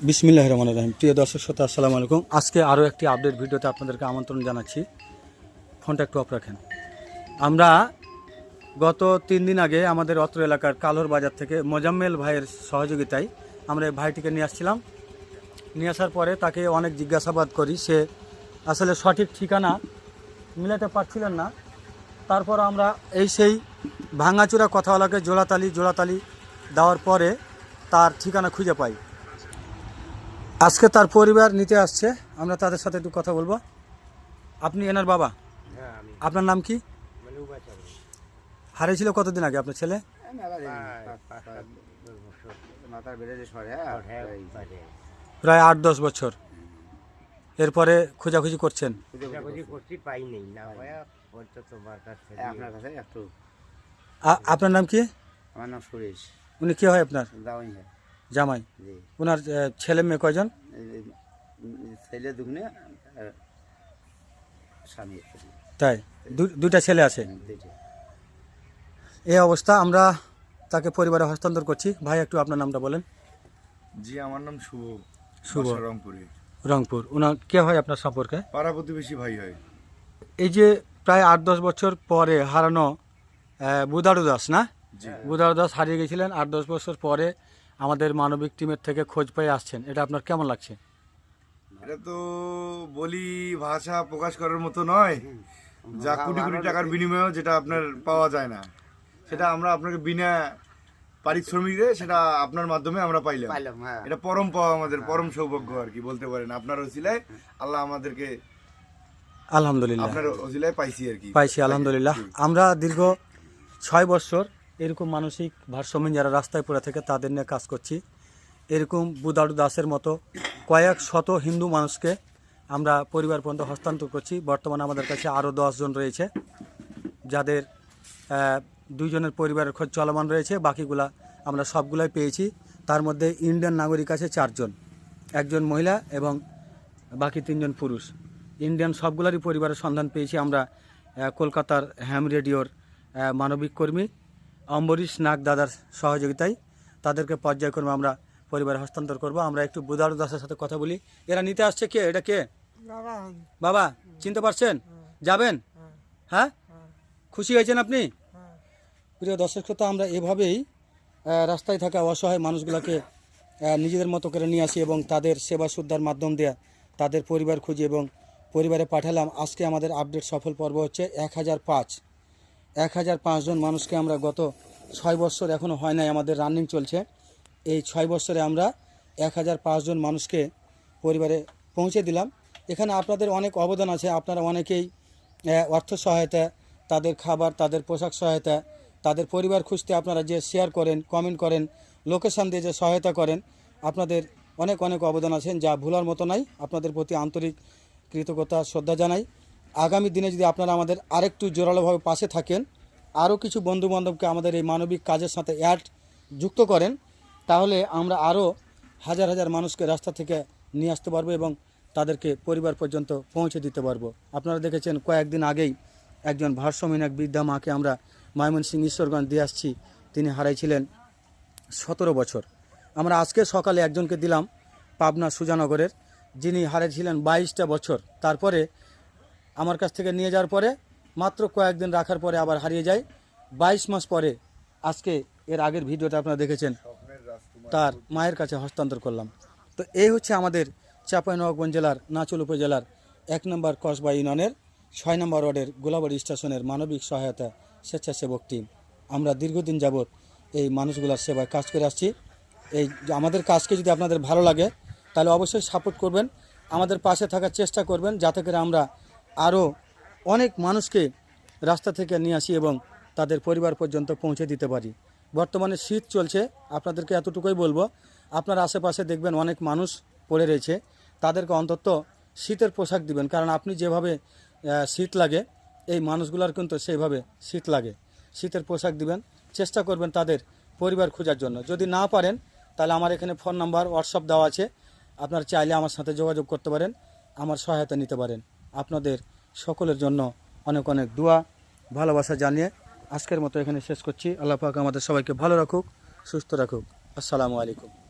বিসমিল্লাহির রহমানির রহিম। প্রিয় দর্শক শ্রোতা, আসসালামু আলাইকুম। আজকে আরও একটি আপডেট ভিডিওতে আপনাদেরকে আমন্ত্রণ জানাচ্ছি। ফোনটা একটু অফ রাখেন। আমরা গত 3 দিন আগে আমাদের অত্র এলাকার কালোর বাজার থেকে মোজাম্মেল ভাইয়ের সহযোগিতায় আমরা এই ভাইটিকে নিয়ে আসছিলাম। নিয়ে আসার পরে তাকে অনেক জিজ্ঞাসাবাদ করি, সে আসলে সঠিক ঠিকানা মিলাতে পারছিলেন না। তারপর আমরা সেই ভাঙাচোরা কথাওয়ালাকে জোড়াতালি দেওয়ার পরে তার ঠিকানা খুঁজে পাই। আজকে তার পরিবার নিতে আসছে, আমরা তাদের সাথে একটু কথা বলবো। আপনি এনার বাবা? হ্যাঁ, আমি আপনার নাম কি? হারিয়েছিল কতদিন আগে আপনার ছেলে? প্রায় 8-10 বছর। এরপরে খোঁজাখুঁজি করছেন? আপনার নাম কি? আমার নাম সুরেশ। উনি কি হয় আপনার? জামাই। ওনার ছেলে মেয়ে কয়জন? ছেলে দুগুনে, স্বামী। তাই দুইটা ছেলে আছে। এই অবস্থা, আমরা তাকে পরিবারে হস্তান্তর করছি। ভাই, একটু আপনার নামটা বলেন। জি, আমার নাম শুভ। শুভ, রংপুরে। রংপুর। ওনার কে হয় আপনার সম্পর্কে? পাড়া প্রতিবেশী ভাই হয়। এই যে প্রায় 8-10 বছর পরে হারানো বুদারু দাস, না? বুদারু দাস হারিয়ে গেছিলেন 8-10 বছর পরে আমাদের মানবিক টিমের থেকে খোঁজ পেয়ে আসছেন, এটা আপনার কেমন লাগছে? এটা তো বলি ভাষা প্রকাশ করার মতো নয়। যা কোটি কোটি টাকার বিনিময়েও যেটা আপনার পাওয়া যায় না, সেটা আমরা আপনাকে বিনা পারিশ্রমিকে সেটা আপনার মাধ্যমে আমরা পাইলাম। এটা পরম পাওয়া, আমাদের পরম সৌভাগ্য আর কি বলতে পারেন। আপনার ওসিলায় আল্লাহ আমাদেরকে আলহামদুলিল্লাহ আপনার ওসিলায় পাইছি আর কি, পাইছি আলহামদুলিল্লাহ। আমরা দীর্ঘ 6 বছর এরকম মানসিক ভারসাম্যহীন যারা রাস্তায় পড়ে থেকে তাদের নিয়ে কাজ করছি। এরকম বুদারু দাসের মতো কয়েক শত হিন্দু মানুষকে আমরা পরিবার পর্যন্ত হস্তান্তর করছি। বর্তমানে আমাদের কাছে আরও 10 জন রয়েছে, যাদের 2 জনের পরিবারের খোঁজ চলমান রয়েছে। বাকিগুলা আমরা সবগুলাই পেয়েছি। তার মধ্যে ইন্ডিয়ান নাগরিক আছে 4 জন, 1 জন মহিলা এবং বাকি 3 জন পুরুষ। ইন্ডিয়ান সবগুলারই পরিবারের সন্ধান পেয়েছি আমরা কলকাতার হ্যাম রেডিওর মানবিক কর্মী অম্বরীশ নাগ দাদার সহযোগিতায়। তাদেরকে পর্যায়ক্রমে আমরা পরিবারে হস্তান্তর করব। আমরা একটু বুদারু দাসের সাথে কথা বলি। এরা নিতে আসছে কে? এটা কে? বাবা, চিনতে পারছেন? যাবেন? হ্যাঁ, খুশি হয়েছেন আপনি? প্রিয় দর্শক শ্রোতা, আমরা এভাবেই রাস্তায় থাকা অসহায় মানুষগুলোকে নিজেদের মতো করে নিয়ে আসি এবং তাদের সেবা শুদ্ধার মাধ্যম দিয়ে তাদের পরিবার খুঁজি এবং পরিবারে পাঠালাম। আজকে আমাদের আপডেট সফল পর্ব হচ্ছে 1005 জন মানুষকে আমরা গত 6 বছর, এখনও হয় নাই, আমাদের রানিং চলছে। এই 6 বছরে আমরা 1005 জন মানুষকে পরিবারে পৌঁছে দিলাম। এখানে আপনাদের অনেক অবদান আছে। আপনারা অনেকেই অর্থ সহায়তা, তাদের খাবার, তাদের পোশাক সহায়তা, তাদের পরিবার খুঁজতে আপনারা যে শেয়ার করেন, কমেন্ট করেন, লোকেশান দিয়ে যে সহায়তা করেন, আপনাদের অনেক অবদান আছেন, যা ভোলার মতো নাই। আপনাদের প্রতি আন্তরিক কৃতজ্ঞতা, শ্রদ্ধা জানাই। আগামী দিনে যদি আপনারা আমাদের আরেকটু জোরালোভাবে পাশে থাকেন, আরও কিছু বন্ধুবান্ধবকে আমাদের এই মানবিক কাজের সাথে যুক্ত করেন, তাহলে আমরা আরও হাজার মানুষকে রাস্তা থেকে নিয়ে আসতে পারবো এবং তাদেরকে পরিবার পর্যন্ত পৌঁছে দিতে পারবো। আপনারা দেখেছেন কয়েকদিন আগেই একজন ভারসাম্যহীন এক বৃদ্ধা মাকে আমরা ময়মনসিংহ ঈশ্বরগঞ্জ দিয়ে আসছি। তিনি হারাইছিলেন 17 বছর। আমরা আজকে সকালে একজনকে দিলাম পাবনা সুজানগরের, যিনি হারিয়েছিলেন 22টা বছর। তারপরে আমার কাছ থেকে নিয়ে যাওয়ার পরে মাত্র কয়েকদিন রাখার পরে আবার হারিয়ে যায়। 22 মাস পরে আজকে, এর আগের ভিডিওটা আপনারা দেখেছেন, তার মায়ের কাছে হস্তান্তর করলাম। তো এই হচ্ছে আমাদের চাঁপাইনবাবগঞ্জ জেলার নাচল উপজেলার 1 নম্বর কসবা ইউনিয়নের 6 নম্বর ওয়ার্ডের গোলাবাড়ি স্টেশনের মানবিক সহায়তা স্বেচ্ছাসেবক টিম। আমরা দীর্ঘদিন যাবৎ এই মানুষগুলোর সেবায় কাজ করে আসছি। এই আমাদের কাজকে যদি আপনাদের ভালো লাগে তাহলে অবশ্যই সাপোর্ট করবেন, আমাদের পাশে থাকার চেষ্টা করবেন, যাতে করে আমরা আরও অনেক মানুষকে রাস্তা থেকে নিয়ে আসি এবং তাদের পরিবার পর্যন্ত পৌঁছে দিতে পারি। বর্তমানে শীত চলছে, আপনাদেরকে এতটুকুই বলবো, আপনার আশেপাশে দেখবেন অনেক মানুষ পড়ে রয়েছে, তাদেরকে অন্তত শীতের পোশাক দিবেন। কারণ আপনি যেভাবে শীত লাগে, এই মানুষগুলোর কিন্তু সেইভাবে শীত লাগে। শীতের পোশাক দিবেন, চেষ্টা করবেন তাদের পরিবার খোঁজার জন্য। যদি না পারেন তাহলে আমার এখানে ফোন নাম্বার, হোয়াটসঅ্যাপ দেওয়া আছে, আপনারা চাইলে আমার সাথে যোগাযোগ করতে পারেন, আমার সহায়তা নিতে পারেন। আপনাদের সকলের জন্য অনেক দোয়া, ভালোবাসা জানিয়ে আজকের মতো এখানে শেষ করছি। আল্লাহ পাক আমাদের সবাইকে ভালো রাখুক, সুস্থ রাখুক। আসসালামু আলাইকুম।